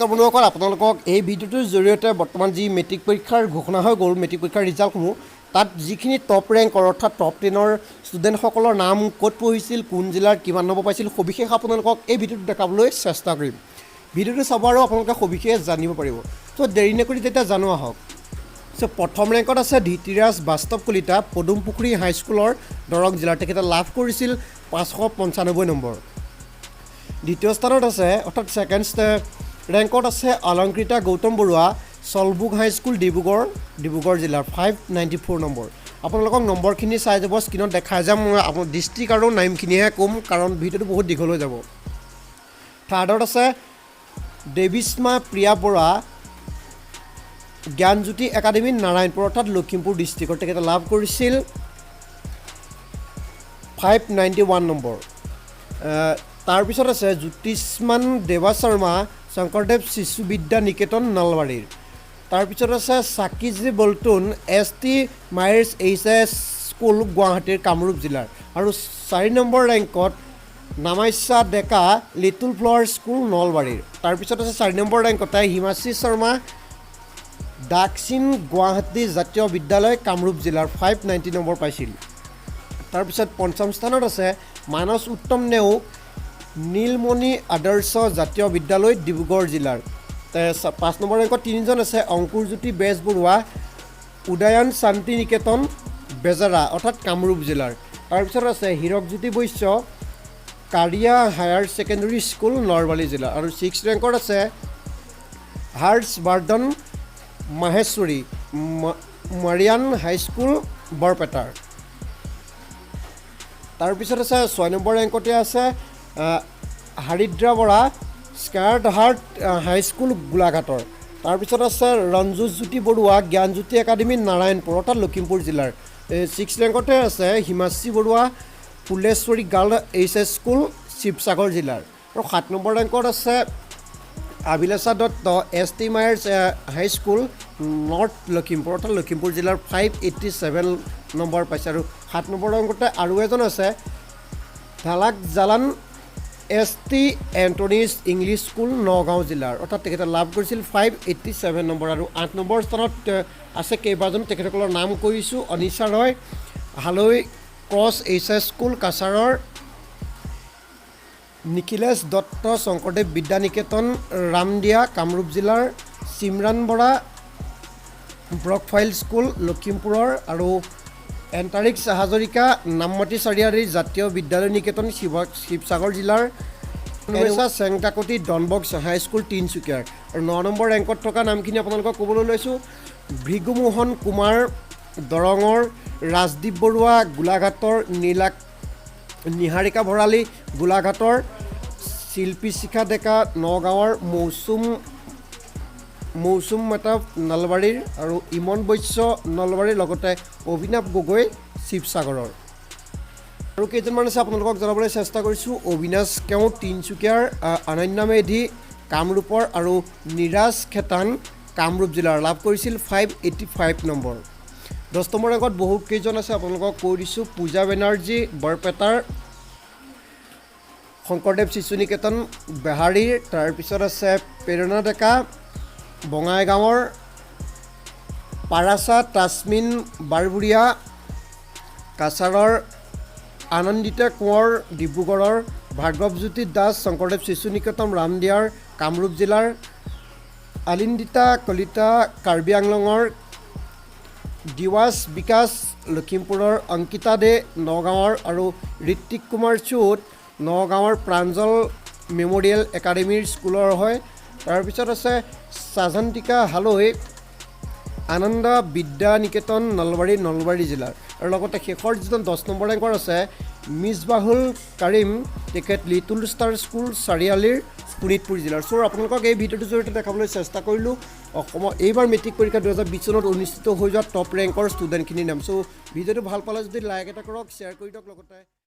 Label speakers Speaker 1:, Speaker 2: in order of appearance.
Speaker 1: নমস্কাৰ বন্ধুসকল, আপোনালোকক এই ভিডিঅ'টোৰ জৰিয়তে বৰ্তমান যি মেট্ৰিক পৰীক্ষাৰ ঘোষণা হৈ গ'ল, মেট্ৰিক পৰীক্ষাৰ ৰিজাল্টসমূহ তাত যিখিনি টপ ৰেংকৰ অৰ্থাৎ টপ 10ৰ ষ্টুডেণ্টসকলৰ নাম ক'ত পঢ়িছিল, কোন জিলাৰ কিমান নম্বৰ পাইছিল, সবিশেষ আপোনালোকক এই ভিডিঅ'টো দেখাবলৈ চেষ্টা কৰিম। ভিডিঅ'টো চাব আৰু আপোনালোকে সবিশেষ জানিব পাৰিব। চ' দেৰি নকৰি তেতিয়া জানো আহক। চ' প্ৰথম ৰেংকত আছে ধৃতিৰাজ বাস্তৱ কলিতা, পদুমপুখুৰী হাইস্কুলৰ দৰং জিলাৰ। তেখেতে লাভ কৰিছিল 595 নম্বৰ। দ্বিতীয় স্থানত আছে অৰ্থাৎ ছেকেণ্ড ৰেংকত আছে অলংকৃতা গৌতম বৰুৱা, চলবুক হাইস্কুল ডিব্ৰুগড় জিলাৰ 594 নম্বৰ। আপোনালোকক নম্বৰখিনি চাই যাব, স্ক্ৰীণত দেখাই যাম। মই আপোনাৰ ডিষ্ট্ৰিক্ট আৰু নামখিনিহে ক'ম, কাৰণ ভিডিঅ'টো বহুত দীঘল হৈ যাব। থাৰ্ডত আছে দেৱীস্মা প্ৰিয়া বৰা, জ্ঞানজ্যোতি একাডেমী নাৰায়ণপুৰ অৰ্থাৎ লখিমপুৰ ডিষ্ট্ৰিক্টৰ। তেখেতে লাভ কৰিছিল 591 নম্বৰ। তাৰপিছত আছে জ্যোতিষ্মান দেৱা শৰ্মা, শংকৰদেৱ শিশু বিদ্যা নিকেতন নলবাৰীৰ। তাৰপিছত আছে চাকিজি বল্টুন, ST মাইৰ্ছ HS স্কুল গুৱাহাটীৰ কামৰূপ জিলাৰ। আৰু 4 নম্বৰ ৰেংকত নামাইছা ডেকা, লিটল ফ্লাৱাৰ স্কুল নলবাৰীৰ। তাৰপিছত আছে 4 নম্বৰ ৰেংকতে হিমাশ্ৰী শৰ্মা, দাক্ষিণ গুৱাহাটী জাতীয় বিদ্যালয় কামৰূপ জিলাৰ 590 নম্বৰ পাইছিল। তাৰপিছত পঞ্চম স্থানত আছে মানস উত্তম নেওগ, নীলমণি আদৰ্শ জাতীয় বিদ্যালয় ডিব্ৰুগড় জিলাৰ। 5 নম্বৰ ৰেংকত 3জন আছে অংকুৰজ্যোতি বেজবৰুৱা, উদয়ন শান্তি নিকেতন বেজাৰা অৰ্থাৎ কামৰূপ জিলাৰ। তাৰপিছত আছে Hirakjyoti Baishya, Karia higher secondary school Nalbari জিলা। আৰু 6 ৰেংকত আছে হাৰ্ছ বাৰ্ডন মাহেশ্বৰী, মাৰিয়ান হাইস্কুল বৰপেটাৰ। তাৰপিছত আছে 6 নম্বৰ ৰেংকতে আছে Haridra Bora, Sacred Heart high school গোলাঘাটৰ। তাৰপিছত আছে ৰঞ্জুজ্যোতি বৰুৱা, জ্ঞানজ্যোতি একাডেমী নাৰায়ণপুৰ অৰ্থাৎ লখিমপুৰ জিলাৰ। 6 ৰেংকতে আছে Himashree Baruah, Phuleswari girl HS school Sivasagar জিলাৰ। আৰু 7 নম্বৰ ৰেংকত আছে Abhilasha Dutta, ST Mary's high school north Lakhimpur অৰ্থাৎ লখিমপুৰ জিলাৰ 587 নম্বৰ পাইছে। আৰু 7 নম্বৰ ৰেংকতে আৰু এজন আছে Dhalak Jalan, ST Anthony's English school Nagaon জিলাৰ অৰ্থাৎ তেখেতে লাভ কৰিছিল 587 নম্বৰ। আৰু 8 নম্বৰ স্থানত আছে কেইবাজন, তেখেতসকলৰ নাম কৈছোঁ। অনিশা ৰয়, হালৈ ক্ৰছ HS স্কুল কাছাৰৰ, নিখিলেশ দত্ত, শংকৰদেৱ বিদ্যা নিকেতন ৰামদিয়া কামৰূপ জিলাৰ, চিমৰান বৰা, ব্ৰকফাইল স্কুল লখিমপুৰৰ। আৰু এণ্টাৰিক্স হাজৰিকা, নামমাটি চাৰিআলিৰ জাতীয় বিদ্যালয় নিকেতন শিৱসাগৰ জিলাৰ। চেংটাকটি ডনবক্স হাইস্কুল তিনিচুকীয়াৰ। আৰু 9 নম্বৰ ৰেংকত থকা নামখিনি আপোনালোকক ক'বলৈ লৈছোঁ। ভৃগুমোহন কুমাৰ দৰঙৰ, ৰাজদীপ বৰুৱা গোলাঘাটৰ, নিহাৰিকা ভৰালী গোলাঘাটৰ, শিল্পী শিখা ডেকা নগাঁৱৰ, মৌচুম মেহতাব নলবাৰীৰ। আৰু ইমন বৈশ্য নলবাৰীৰ, লগতে অভিনাভ গগৈ শিৱসাগৰৰ। আৰু কেইজনমান আছে আপোনালোকক জনাবলৈ চেষ্টা কৰিছোঁ। অবিনাশ কেওট তিনিচুকীয়াৰ, অনন্যা মেধি কামৰূপৰ, আৰু নিৰাজ খেতান কামৰূপ জিলাৰ। লাভ কৰিছিল 585 নম্বৰ। 10 নম্বৰ ৰেংকত বহুত কেইজন আছে আপোনালোকক কৈ দিছোঁ। পূজা বেনাৰ্জী বৰপেটাৰ, শংকৰদেৱ শিশু নিকেতন বেহাৰীৰ। তাৰপিছত আছে প্ৰেৰণা ডেকা বঙাইগাঁৱৰ, পাৰাচা তাছমিন বাৰবুৰীয়া কাছাৰৰ, আনন্দিতা কোঁৱৰ ডিব্ৰুগড়ৰ, ভাৰ্গৱজ্যোতি দাস শংকৰদেৱ শিশু নিকেতন ৰামদিয়াৰ কামৰূপ জিলাৰ, আলিন্দিতা কলিতা কাৰ্বি আংলঙৰ, দিৱাস বিকাশ লখিমপুৰৰ, অংকিতা দে নগাঁৱৰ, আৰু ঋত্বিক কুমাৰ চুট নগাঁৱৰ প্ৰাঞ্জল মেম'ৰিয়েল একাডেমীৰ স্কুলৰ হয়। তাৰপিছত আছে সাজন্তিকা হালৈ, আনন্দ বিদ্যা নিকেতন নলবাৰী জিলাৰ। আৰু লগতে শেষৰ যিজন 10 নম্বৰ ৰেংকৰ আছে মিছবাহুল কাৰিম, তেখেত লিটল ষ্টাৰ স্কুল চাৰিআলিৰ শোণিতপুৰ জিলাৰ। চ' আপোনালোকক এই ভিডিঅ'টোৰ জৰিয়তে দেখাবলৈ চেষ্টা কৰিলোঁ অসমৰ এইবাৰ মেট্ৰিক পৰীক্ষা 2020 চনত অনুষ্ঠিত হৈ যোৱা টপ ৰেংকৰ ষ্টুডেণ্টখিনিৰ নাম। চ' ভিডিঅ'টো ভাল পালে যদি লাইক এটা কৰক, শ্বেয়াৰ কৰি দিয়ক, লগতে